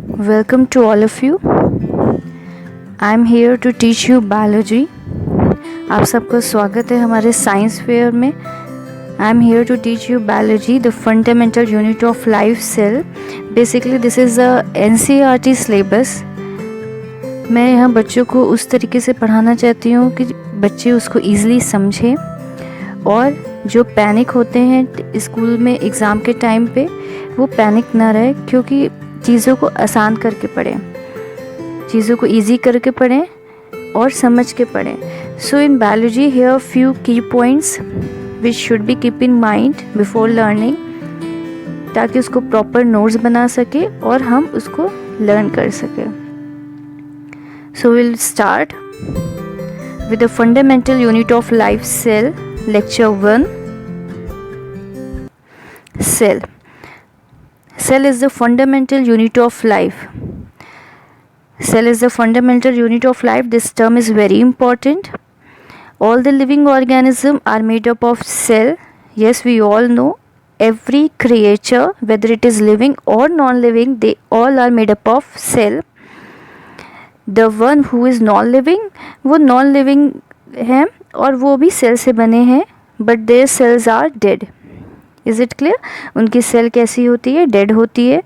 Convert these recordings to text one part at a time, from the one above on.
Welcome to all of you. I am here to teach you biology. आप सबका स्वागत है हमारे साइंस फेयर में. I am here to teach you biology, the fundamental unit of life cell. Basically this is a NCERT syllabus. मैं यहाँ बच्चों को उस तरीके से पढ़ाना चाहती हूँ कि बच्चे उसको ईज़िली समझें और जो पैनिक होते हैं स्कूल में एग्ज़ाम के टाइम पे वो पैनिक ना रहे, क्योंकि चीज़ों को आसान करके पढ़ें, चीज़ों को इजी करके पढ़ें और समझ के पढ़ें. सो इन बायोलॉजी हियर फ्यू की points which should be keep in mind before learning, ताकि उसको प्रॉपर नोट्स बना सके और हम उसको लर्न कर सकें. So will start with the fundamental unit of life cell. Lecture 1. Cell. Cell is the fundamental unit of life. Cell is the fundamental unit of life. This term is very important. All the living organisms are made up of cell. Yes, we all know every creature, whether it is living or non-living, they all are made up of cell. The one who is non-living, वो non-living हैं और वो भी cell से बने हैं, but their cells are dead. Is it clear? उनकी cell कैसी होती है? डेड होती है.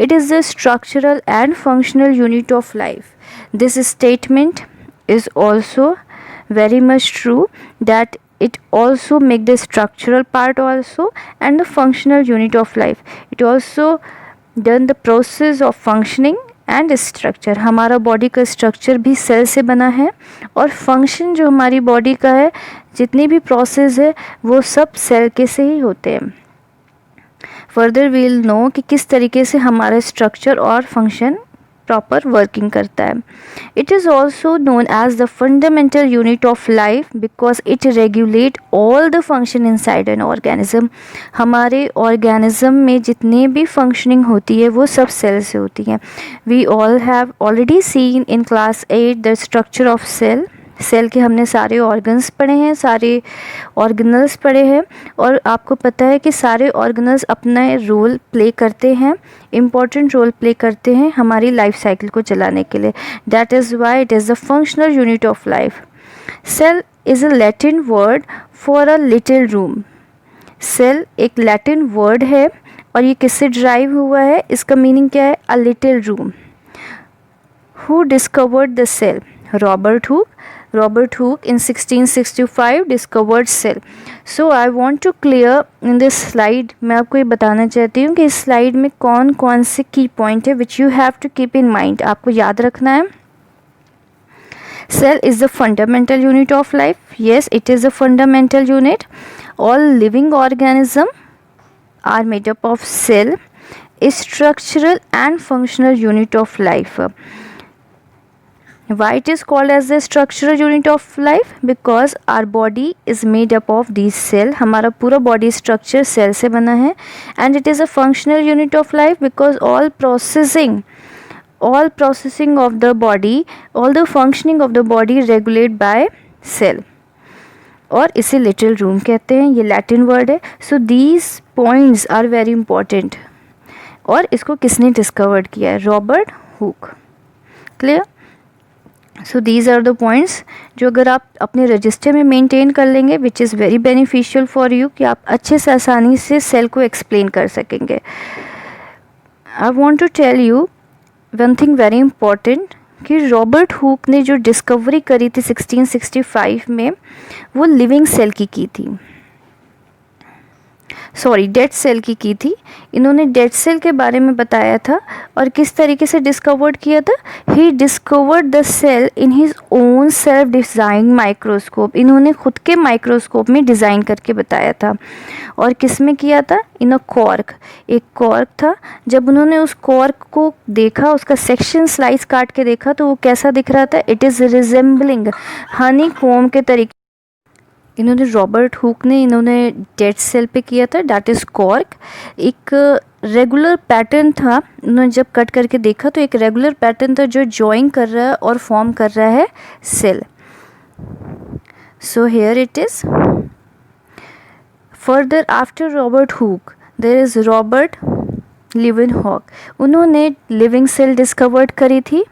It is the structural and functional unit of life. This statement is also very much true that it also make the structural part also and the functional unit of life. It also done the process of functioning and structure. हमारा body का structure भी cell से बना है और function जो हमारी body का है, जितनी भी प्रोसेस है वो सब सेल के से ही होते हैं. फर्दर वील नो कि किस तरीके से हमारा स्ट्रक्चर और फंक्शन प्रॉपर वर्किंग करता है. It is also known as the fundamental unit of life because it regulate all the function inside an organism. हमारे ऑर्गेनिज्म में जितने भी फंक्शनिंग होती है वो सब सेल से होती है. We all have already seen in class 8 the structure of cell. Cell के हमने सारे ऑर्गन्स पढ़े हैं, सारे ऑर्गेनल्स पढ़े हैं, और आपको पता है कि सारे ऑर्गेनल्स अपना रोल प्ले करते हैं, इम्पॉर्टेंट रोल प्ले करते हैं हमारी लाइफ साइकिल को चलाने के लिए. That is why it is the functional unit of life. Cell is a Latin word for a little room. Cell एक लैटिन वर्ड है और ये किससे ड्राइव हुआ है? इसका मीनिंग क्या है? A little room. Who discovered the cell? Robert Hooke. Robert Hooke in 1665 discovered cell. So I want to clear in this slide, मैं आपको ये बताना चाहती हूँ कि इस स्लाइड में कौन कौन से की पॉइंट है which you have to keep in mind. आपको याद रखना है. Cell is the fundamental unit of life. Yes, it is a fundamental unit. All living organisms are made up of cell, a structural and functional unit of life. Why it is called as the structural unit of life? Because our body is made up of these cell. हमारा पूरा body structure cell से बना है. And it is a functional unit of life because all processing of the body, all the functioning of the body regulate by cell. और इसे little room कहते हैं. ये लैटिन वर्ड है. So these points are very important. और इसको किसने discovered किया है? Robert Hooke. Clear? So these are the points जो अगर आप अपने रजिस्टर में मेंटेन कर लेंगे, which is very beneficial for you, कि आप अच्छे से आसानी से सेल को एक्सप्लेन कर सकेंगे. I want to tell you one thing very important, कि रॉबर्ट हुक ने जो डिस्कवरी करी थी 1665 में, वो लिविंग सेल की थी. सॉरी, डेड सेल की थी. इन्होंने डेड सेल के बारे में बताया था. और किस तरीके से डिस्कवर्ड किया था? He discovered the cell in his own self design microscope. इन्होंने खुद के माइक्रोस्कोप में डिज़ाइन करके बताया था. और किस में किया था? इन अ कॉर्क. एक कॉर्क था. जब उन्होंने उस कॉर्क को देखा, उसका सेक्शन स्लाइस काट के देखा, तो वो कैसा दिख रहा था? It is resembling Honey com के तरीके. रॉबर्ट हुक ने इन्होंने डेड सेल पे किया था, दैट इज़ कॉर्क. एक रेगुलर पैटर्न था. उन्होंने जब कट करके देखा तो एक रेगुलर पैटर्न था जो जॉइन कर रहा है और फॉर्म कर रहा है cell. So here it is. Further after Robert Hooke there is Robert Leeuwenhoek, उन्होंने लिविंग सेल डिस्कवर्ड करी थी।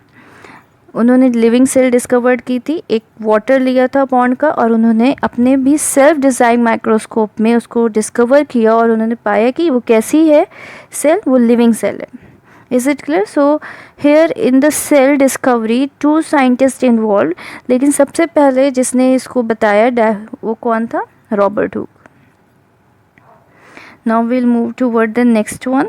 उन्होंने लिविंग सेल डिस्कवर्ड की थी, एक वाटर लिया था पॉन्ड का, और उन्होंने अपने भी सेल्फ डिज़ाइन माइक्रोस्कोप में उसको डिस्कवर किया और उन्होंने पाया कि वो कैसी है सेल, वो लिविंग सेल है। Is it clear? So here in the cell discovery 2 scientist involve, लेकिन सबसे पहले जिसने इसको बताया वो कौन था? Robert Hooke. Now we'll move toward the next one.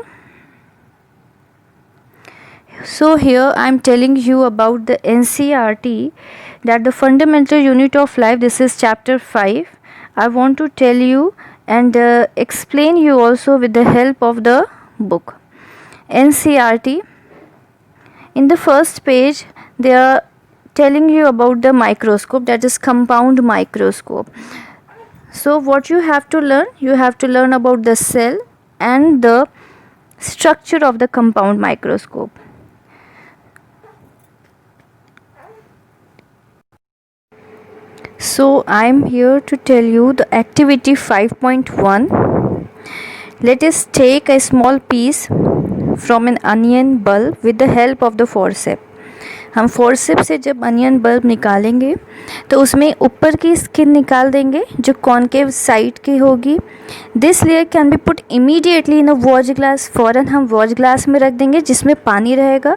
So here I am telling you about the NCERT, that the fundamental unit of life. This is chapter 5. I want to tell you and explain you also with the help of the book NCERT. In the first page they are telling you about the microscope, that is compound microscope. So what you have to learn? You have to learn about the cell and the structure of the compound microscope. So I am here to tell you the activity 5.1. Let us take a small piece from an onion bulb with the help of the forceps. हम forceps से जब onion bulb निकालेंगे तो उसमें ऊपर की skin निकाल देंगे जो कॉनकेव साइड की होगी. This layer can be put immediately in a watch glass. फ़ौरन हम वॉच ग्लास में रख देंगे जिसमें पानी रहेगा.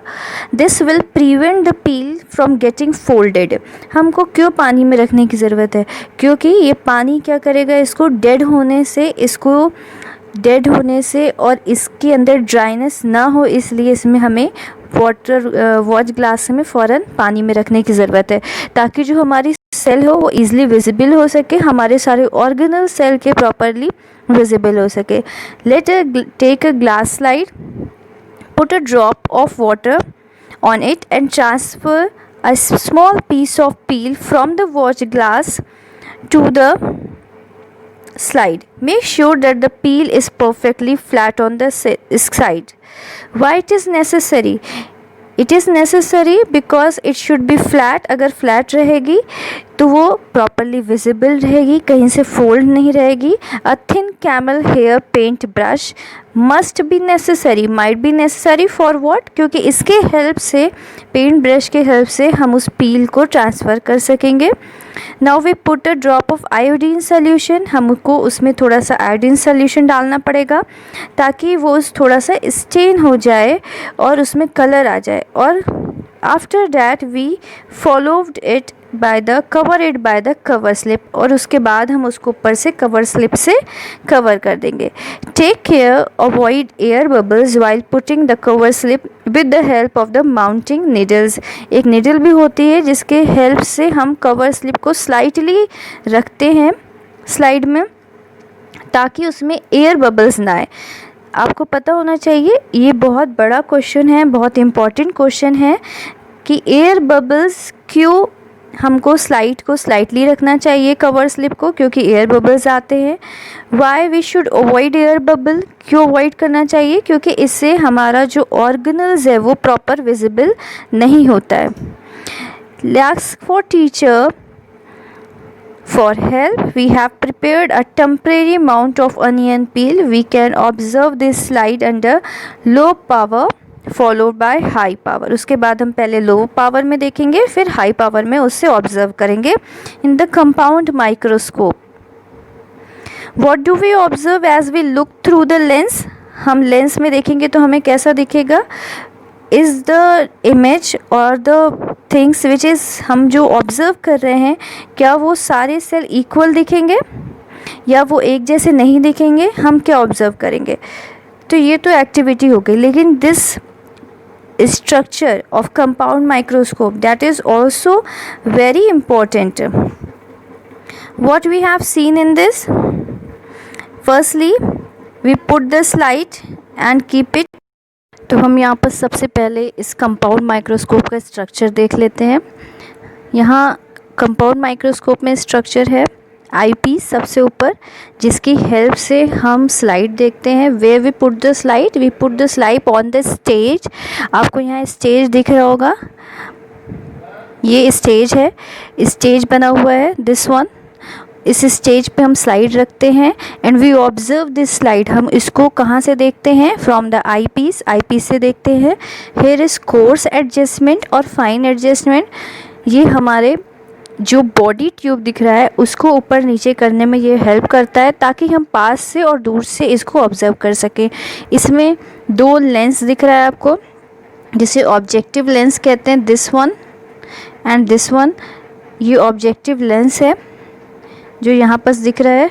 This will prevent the peel from getting folded. हमको क्यों पानी में रखने की ज़रूरत है? क्योंकि ये पानी क्या करेगा, इसको डेड होने से और इसके अंदर ड्राइनेस ना हो, इसलिए इसमें हमें वॉच ग्लास में फ़ौरन पानी में रखने की ज़रूरत है, ताकि जो हमारी सेल हो वो ईज़िली विजिबल हो सके, हमारे सारे ऑर्गेनल सेल के प्रॉपरली विजिबल हो सके. Let take a glass slide, put a drop of water on it and transfer a small piece of peel from the watch glass to the slide. Make sure that the peel is perfectly flat on the side. Why it is necessary? It is necessary because it should be flat. अगर flat रहेगी तो वो properly visible रहेगी, कहीं से fold नहीं रहेगी. A thin camel hair paint brush must be necessary. Might be necessary for what? क्योंकि इसके help से, पेंट ब्रश के हेल्प से हम उस पील को ट्रांसफ़र कर सकेंगे. Now we put a drop of iodine solution. हमको उसमें थोड़ा सा आयोडीन सोल्यूशन डालना पड़ेगा ताकि वो थोड़ा सा स्टेन हो जाए और उसमें कलर आ जाए. और after that we followed it by the cover slip, और उसके बाद हम उसको ऊपर से कवर स्लिप से कवर कर देंगे. Take care avoid air bubbles while putting the cover slip with the help of the mounting needles. एक नीडल भी होती है जिसके हेल्प से हम कवर स्लिप को स्लाइटली रखते हैं स्लाइड में, ताकि उसमें एयर बबल्स ना आए. आपको पता होना चाहिए, ये बहुत बड़ा क्वेश्चन है, बहुत इम्पॉर्टेंट क्वेश्चन है कि एयर बबल्स क्यों हमको स्लाइड को स्लाइटली रखना चाहिए कवर स्लिप को, क्योंकि एयर बबल्स आते हैं. Why we should avoid air bubble, क्यों अवॉइड करना चाहिए? क्योंकि इससे हमारा जो ऑर्गेनल्स है वो प्रॉपर विजिबल नहीं होता है. Ask for teacher for help. We have prepared a temporary mount of onion peel. We can observe this slide under low power followed by high power. उसके बाद हम पहले लो पावर में देखेंगे, फिर हाई पावर में उससे ऑब्जर्व करेंगे. In the compound microscope what do we observe as we look through the lens. हम लेंस में देखेंगे तो हमें कैसा दिखेगा? इज़ द इमेज और द थिंग्स विच इज़, हम जो ऑब्ज़र्व कर रहे हैं, क्या वो सारे सेल इक्वल दिखेंगे या वो एक जैसे नहीं दिखेंगे? हम क्या ऑब्ज़र्व करेंगे? तो ये तो एक्टिविटी हो गई. लेकिन this structure of compound microscope that is also very important. what we have seen in this, firstly we put the slide and keep it. तो हम यहाँ पर सबसे पहले इस कंपाउंड माइक्रोस्कोप का स्ट्रक्चर देख लेते हैं. यहाँ कंपाउंड माइक्रोस्कोप में स्ट्रक्चर है आईपीस सबसे ऊपर, जिसकी हेल्प से हम स्लाइड देखते हैं. Way we put the slide on the stage. आपको यहाँ स्टेज दिख रहा होगा, ये स्टेज है, स्टेज बना हुआ है दिस वन. इस स्टेज पे हम स्लाइड रखते हैं and we observe this slide. हम इसको कहाँ से देखते हैं? फ्रॉम द आई पीस से देखते हैं। हेयर इज कोर्स एडजस्टमेंट और फाइन एडजस्टमेंट। ये हमारे जो बॉडी ट्यूब दिख रहा है उसको ऊपर नीचे करने में ये हेल्प करता है ताकि हम पास से और दूर से इसको ऑब्जर्व कर सकें। इसमें 2 लेंस दिख रहा है आपको, जिसे ऑब्जेक्टिव लेंस कहते हैं, this one and this one. ये ऑब्जेक्टिव लेंस है जो यहाँ पर दिख रहा है।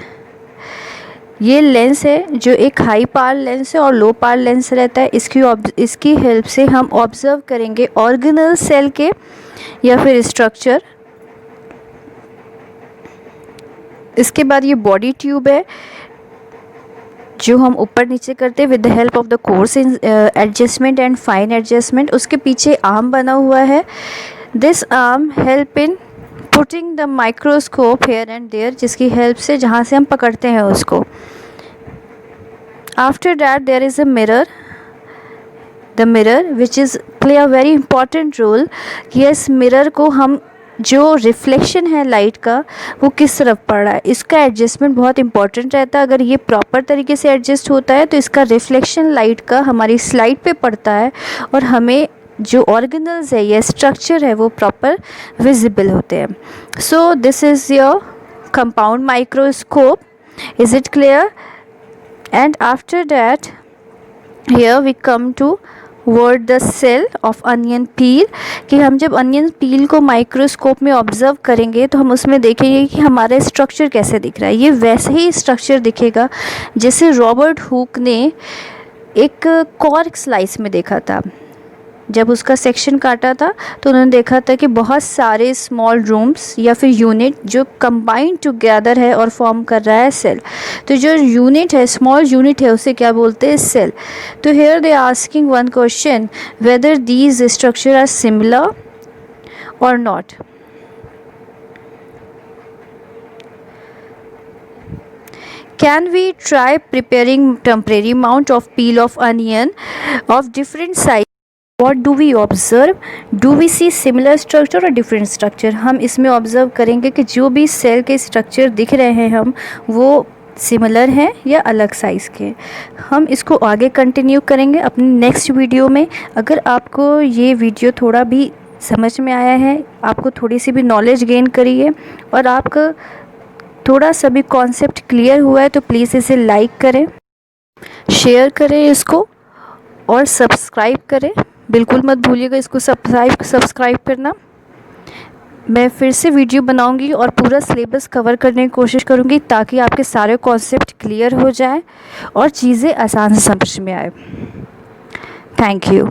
ये लेंस है जो एक हाई पावर लेंस है और लो पावर लेंस रहता है। इसकी हेल्प से हम ऑब्जर्व करेंगे ऑर्गेनल सेल के या फिर स्ट्रक्चर। इसके बाद ये बॉडी ट्यूब है जो हम ऊपर नीचे करते हैं with the help of the coarse adjustment and fine adjustment. उसके पीछे आर्म बना हुआ है। This arm help in putting the microscope here and there, जिसकी हेल्प से जहाँ से हम पकड़ते हैं उसको। After that there is a mirror, the mirror which is play a very important role. Yes, mirror को हम जो रिफ्लेक्शन है लाइट का वो किस तरफ पड़ रहा है, इसका एडजस्टमेंट बहुत इंपॉर्टेंट रहता है। अगर ये प्रॉपर तरीके से एडजस्ट होता है तो इसका रिफ्लेक्शन लाइट का हमारी स्लाइड पे पड़ता है और हमें जो ऑर्गेनल्स है या स्ट्रक्चर है वो प्रॉपर विजिबल होते हैं। So this is your compound microscope. Is it clear? And after that here we come to word the cell of onion peel, कि हम जब अनियन पील को माइक्रोस्कोप में ऑब्जर्व करेंगे तो हम उसमें देखेंगे कि हमारा स्ट्रक्चर कैसे दिख रहा है। ये वैसे ही स्ट्रक्चर दिखेगा जैसे रॉबर्ट हुक ने एक कॉर्क स्लाइस में देखा था। जब उसका सेक्शन काटा था तो उन्होंने देखा था कि बहुत सारे स्मॉल रूम्स या फिर यूनिट जो कंबाइंड टुगेदर है और फॉर्म कर रहा है सेल। तो जो यूनिट है, स्मॉल यूनिट है, उसे क्या बोलते हैं? सेल। तो here they asking one question, whether these structure are similar और not. Can we try preparing temporary amount of peel of onion of different size? What do we observe? Do we see similar structure or different structure? हम इसमें observe करेंगे कि जो भी cell के structure दिख रहे हैं हम वो सिमिलर हैं या अलग साइज़ के। हम इसको आगे कंटिन्यू करेंगे अपने नेक्स्ट वीडियो में। अगर आपको ये वीडियो थोड़ा भी समझ में आया है, आपको थोड़ी सी भी नॉलेज गेन करी है और आपका थोड़ा सा भी कॉन्सेप्ट क्लियर हुआ है तो प्लीज़ इसे लाइक करें, शेयर करें इसको और सब्सक्राइब करें। बिल्कुल मत भूलिएगा इसको सब्सक्राइब करना। मैं फिर से वीडियो बनाऊंगी और पूरा सिलेबस कवर करने की कोशिश करूंगी ताकि आपके सारे कॉन्सेप्ट क्लियर हो जाए और चीज़ें आसान से समझ में आए। Thank you.